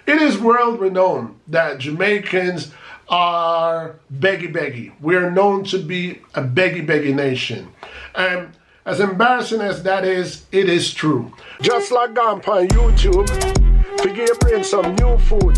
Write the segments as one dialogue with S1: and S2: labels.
S1: It is world renowned that Jamaicans are beggy. We are known to be a beggy nation. And as embarrassing as that is, it is true. Just like on YouTube, forgive your brain some new food.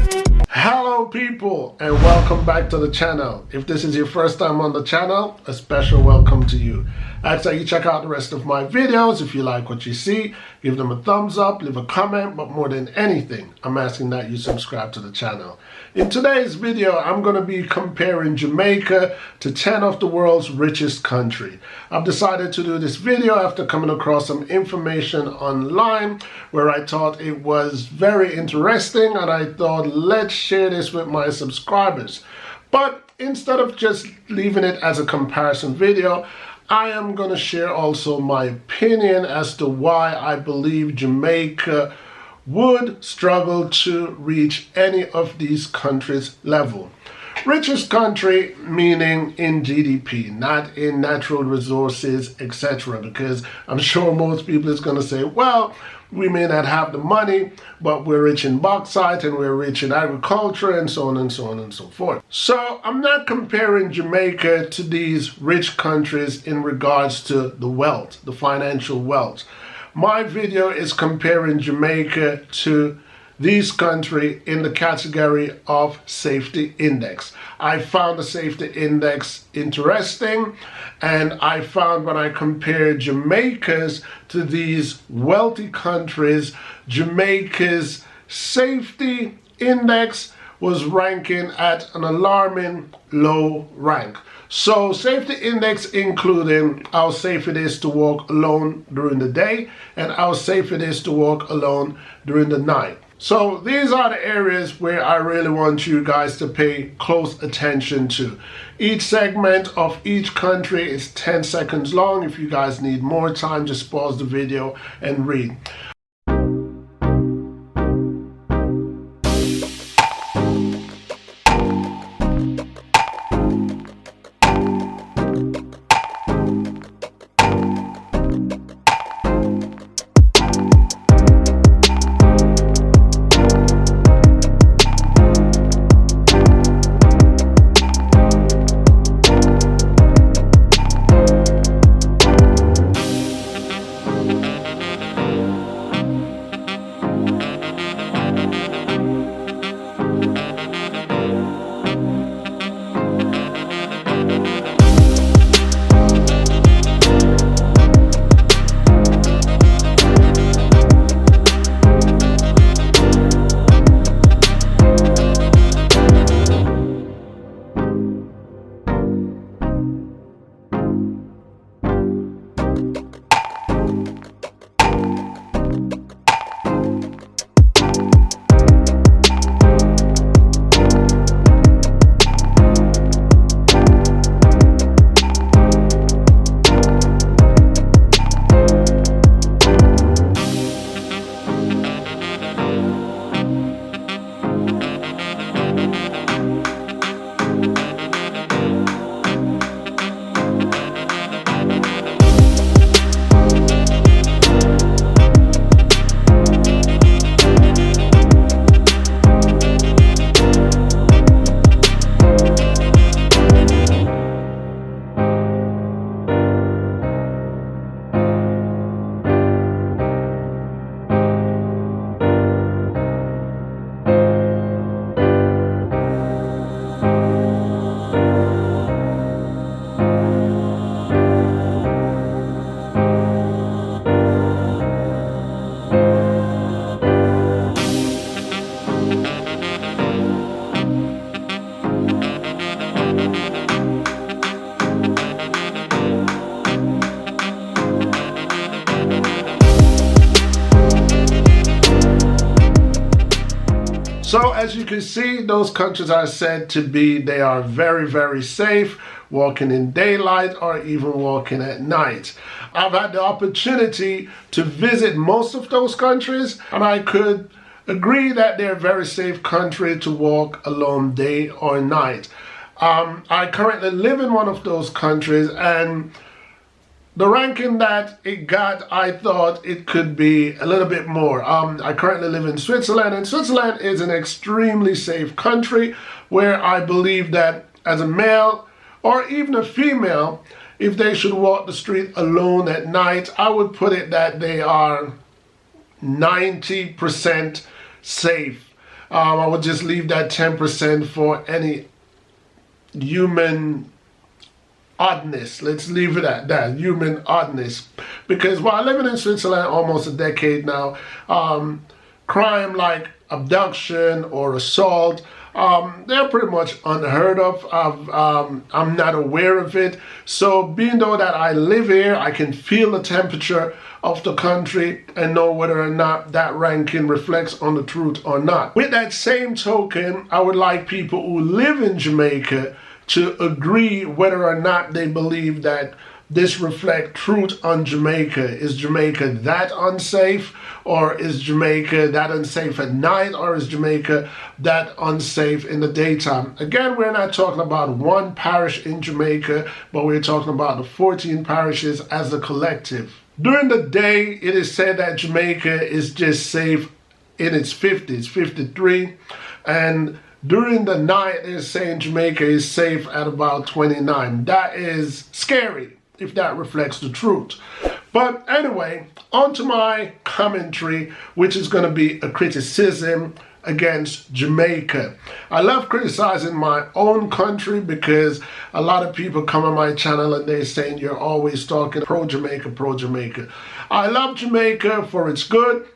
S1: Hello people, and welcome back to the channel. If this is your first time on the channel, a special welcome to you. I ask that you check out the rest of my videos. If you like what you see, give them a thumbs up, leave a comment, but more than anything, I'm asking that you subscribe to the channel. In today's video, I'm going to be comparing Jamaica to 10 of the world's richest countries. I've decided to do this video after coming across some information online where I thought it was very interesting, and I thought, let's share this with my subscribers. But instead of just leaving it as a comparison video, I am going to share also my opinion as to why I believe Jamaica would struggle to reach any of these countries' level. Richest country meaning in GDP, not in natural resources, etc. Because I'm sure most people is going to say, well, we may not have the money, but we're rich in bauxite and we're rich in agriculture and so on and so on and so forth. So I'm not comparing Jamaica to these rich countries in regards to the wealth, the financial wealth. My video is comparing Jamaica to these countries in the category of safety index. I found the safety index interesting, and I found when I compared Jamaica's to these wealthy countries, Jamaica's safety index was ranking at an alarming low rank. So safety index including how safe it is to walk alone during the day and how safe it is to walk alone during the night. So these are the areas where I really want you guys to pay close attention to. Each segment of each country is 10 seconds long. If you guys need more time, just pause the video and read. So as you can see, those countries are said to be, they are very safe, walking in daylight or even walking at night. I've had the opportunity to visit most of those countries, and I could agree that they're a very safe country to walk alone day or night. I currently live in one of those countries, and the ranking that it got, I thought it could be a little bit more. I currently live in Switzerland, and Switzerland is an extremely safe country where I believe that as a male or even a female, if they should walk the street alone at night, I would put it that they are 90% safe. I would just leave that 10% for any human oddness. Let's leave it at that, human oddness. Because while living in Switzerland almost a decade now, crime like abduction or assault, they're pretty much unheard of. I'm not aware of it. So being though that I live here, I can feel the temperature of the country and know whether or not that ranking reflects on the truth or not. With that same token, I would like people who live in Jamaica to agree whether or not they believe that this reflects truth on Jamaica. Is Jamaica that unsafe, or is Jamaica that unsafe at night, or is Jamaica that unsafe in the daytime? Again, we're not talking about one parish in Jamaica, but we're talking about the 14 parishes as a collective. During the day, it is said that Jamaica is just safe in its 50s, 53, and during the night, they're saying Jamaica is safe at about 29. That is scary if that reflects the truth. But anyway, on to my commentary, which is going to be a criticism against Jamaica. I love criticizing my own country because a lot of people come on my channel and they're saying you're always talking pro-Jamaica, pro-Jamaica. I love Jamaica for its good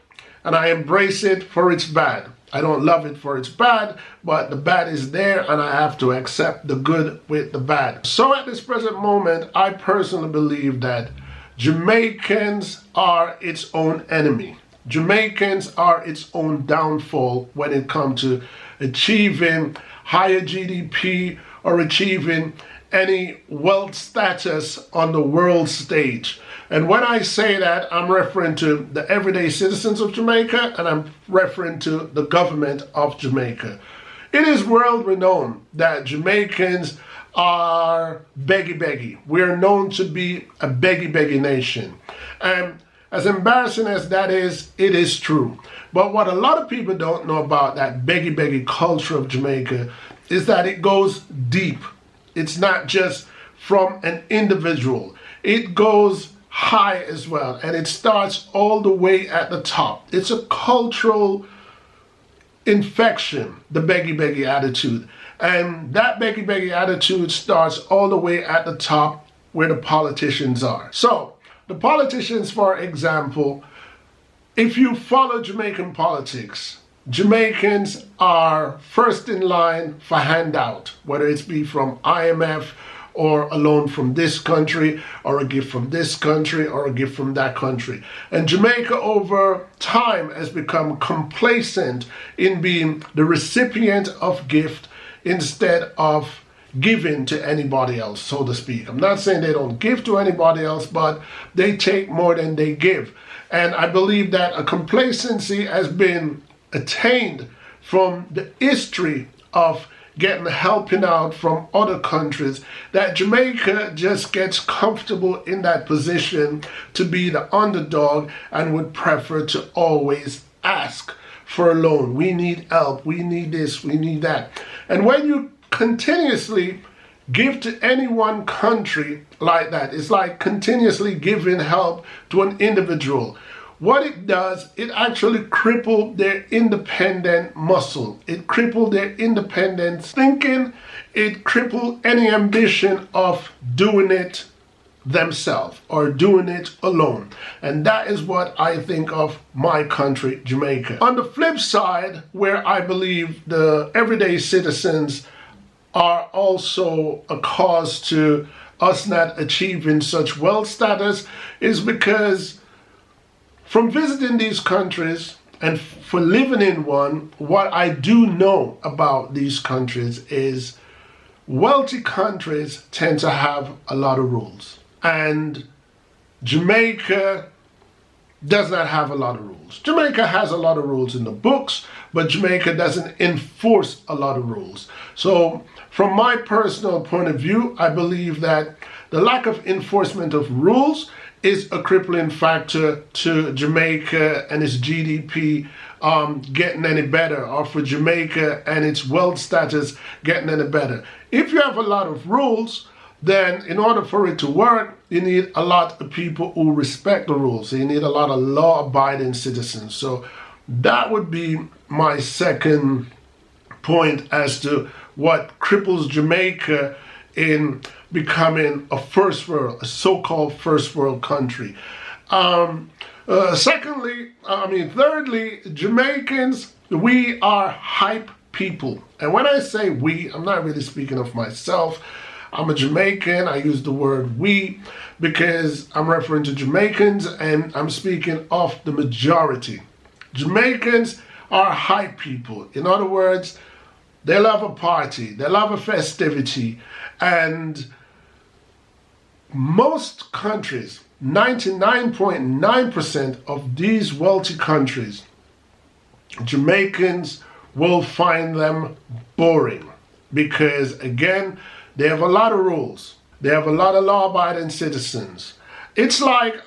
S1: and I embrace it for its bad. I don't love it for its bad, but the bad is there and I have to accept the good with the bad. So at this present moment, I personally believe that Jamaicans are its own enemy. Jamaicans are its own downfall when it comes to achieving higher GDP or achieving any wealth status on the world stage. And when I say that, I'm referring to the everyday citizens of Jamaica and I'm referring to the government of Jamaica. It is world renowned that Jamaicans are beggy. We're known to be a beggy nation. And as embarrassing as that is, it is true. But what a lot of people don't know about that beggy culture of Jamaica is that it goes deep. It's not just from an individual. It goes high as well, and it starts all the way at the top. It's a cultural infection, the beggy attitude. And that beggy attitude starts all the way at the top where the politicians are. So, the politicians, for example, if you follow Jamaican politics, Jamaicans are first in line for handout, whether it's be from IMF or a loan from this country, or a gift from this country, or a gift from that country. And Jamaica over time has become complacent in being the recipient of gift instead of giving to anybody else, so to speak. I'm not saying they don't give to anybody else, but they take more than they give. And I believe that a complacency has been attained from the history of helping out from other countries, that Jamaica just gets comfortable in that position to be the underdog and would prefer to always ask for a loan. We need help, we need this, we need that. And when you continuously give to any one country like that, it's like continuously giving help to an individual. What it does, it actually crippled their independent muscle. It crippled their independent thinking. It crippled any ambition of doing it themselves or doing it alone. And that is what I think of my country, Jamaica. On the flip side, where I believe the everyday citizens are also a cause to us not achieving such wealth status, is because from visiting these countries and for living in one, what I do know about these countries is wealthy countries tend to have a lot of rules. And Jamaica does not have a lot of rules. Jamaica has a lot of rules in the books, but Jamaica doesn't enforce a lot of rules. So from my personal point of view, I believe that The lack of enforcement of rules is a crippling factor to Jamaica and its GDP getting any better, or for Jamaica and its wealth status getting any better. If you have a lot of rules, then in order for it to work, you need a lot of people who respect the rules. So you need a lot of law-abiding citizens. So that would be my second point as to what cripples Jamaica in becoming a first world, a so-called first world country. Thirdly, Jamaicans, we are hype people. And when I say we, I'm not really speaking of myself. I'm a Jamaican. I use the word we because I'm referring to Jamaicans and I'm speaking of the majority. Jamaicans are hype people. In other words, they love a party, they love a festivity, and most countries, 99.9% of these wealthy countries, Jamaicans will find them boring because, again, they have a lot of rules. They have a lot of law-abiding citizens. It's like,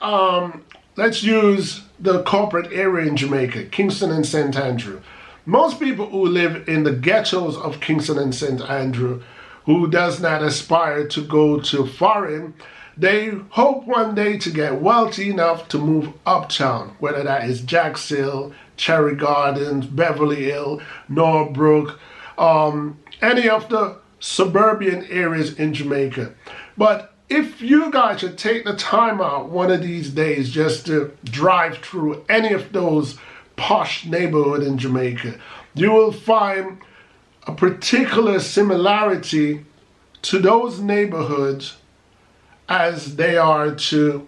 S1: let's use the corporate area in Jamaica, Kingston and St. Andrew. Most people who live in the ghettos of Kingston and St. Andrew, who does not aspire to go to foreign, they hope one day to get wealthy enough to move uptown, whether that is Jacks Hill, Cherry Gardens, Beverly Hill, Norbrook, any of the suburban areas in Jamaica. But if you guys should take the time out one of these days just to drive through any of those posh neighborhoods in Jamaica, you will find a particular similarity to those neighborhoods as they are to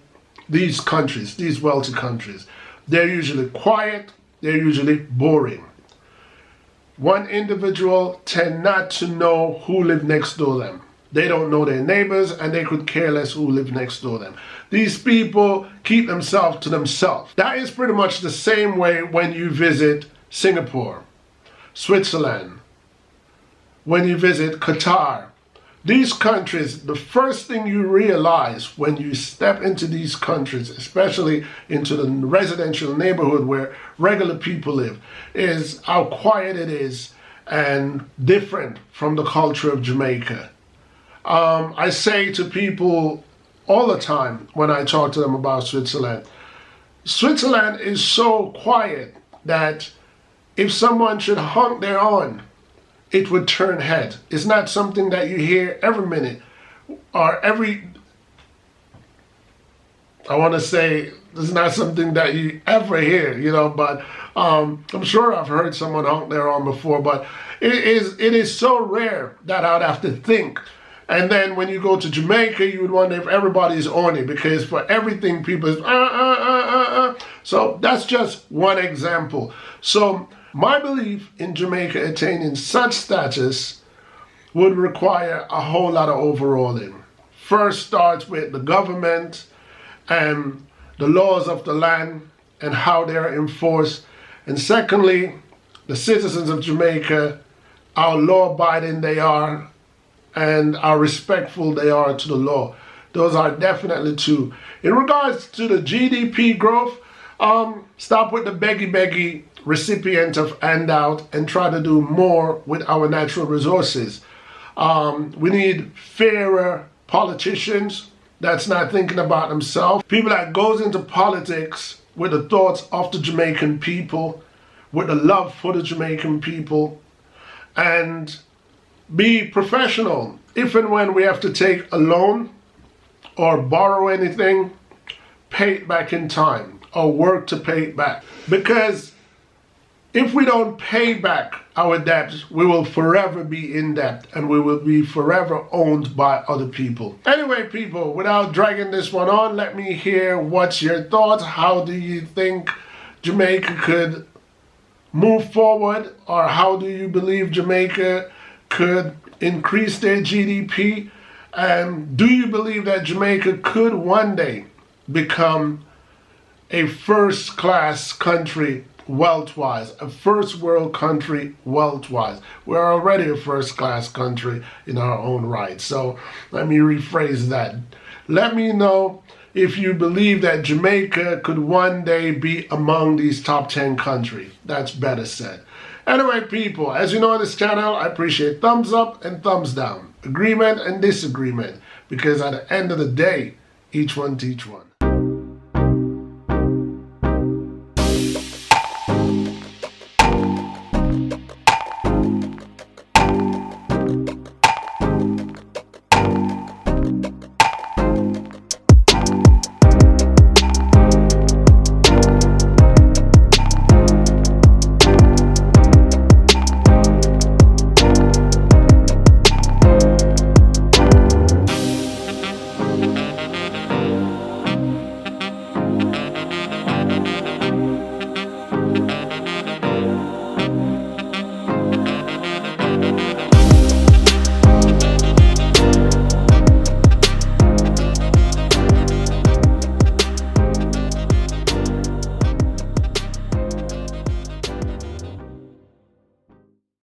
S1: these countries, these wealthy countries. They're usually quiet, they're usually boring. One individual tend not to know who live next door to them. They don't know their neighbors and they could care less who live next door to them. These people keep themselves to themselves. That is pretty much the same way when you visit Singapore, Switzerland, when you visit Qatar. These countries, the first thing you realize when you step into these countries, especially into the residential neighborhood where regular people live, is how quiet it is and different from the culture of Jamaica. I say to people all the time when I talk to them about Switzerland, Switzerland is so quiet that if someone should honk their horn, it would turn head. It's not something that you hear every minute or every, I want to say, it's not something that you ever hear, but I'm sure I've heard someone honk their horn before, but it is so rare that I'd have to think. And then when you go to Jamaica, you would wonder if everybody's on it, because for everything people is So that's just one example. So my belief in Jamaica attaining such status would require a whole lot of overhauling. First starts with the government and the laws of the land and how they are enforced. And secondly, the citizens of Jamaica, how law-abiding they are and how respectful they are to the law. Those are definitely two. In regards to the GDP growth, stop with the beggy recipient of handout and try to do more with our natural resources. We need fairer politicians that's not thinking about themselves. People that goes into politics with the thoughts of the Jamaican people, with the love for the Jamaican people, and be professional. If and when we have to take a loan or borrow anything, pay it back in time or work to pay it back. Because if we don't pay back our debts, we will forever be in debt and we will be forever owned by other people. Anyway, people, without dragging this one on, let me hear what's your thoughts. How do you think Jamaica could move forward, or how do you believe Jamaica could increase their GDP? And do you believe that Jamaica could one day become a first-class country wealth-wise, a first world country wealth-wise? We're already a first-class country in our own right. So let me rephrase that. Let me know if you believe that Jamaica could one day be among these top 10 countries. That's better said. Anyway, people, as you know on this channel, I appreciate thumbs up and thumbs down, agreement and disagreement, because at the end of the day, each one teach one.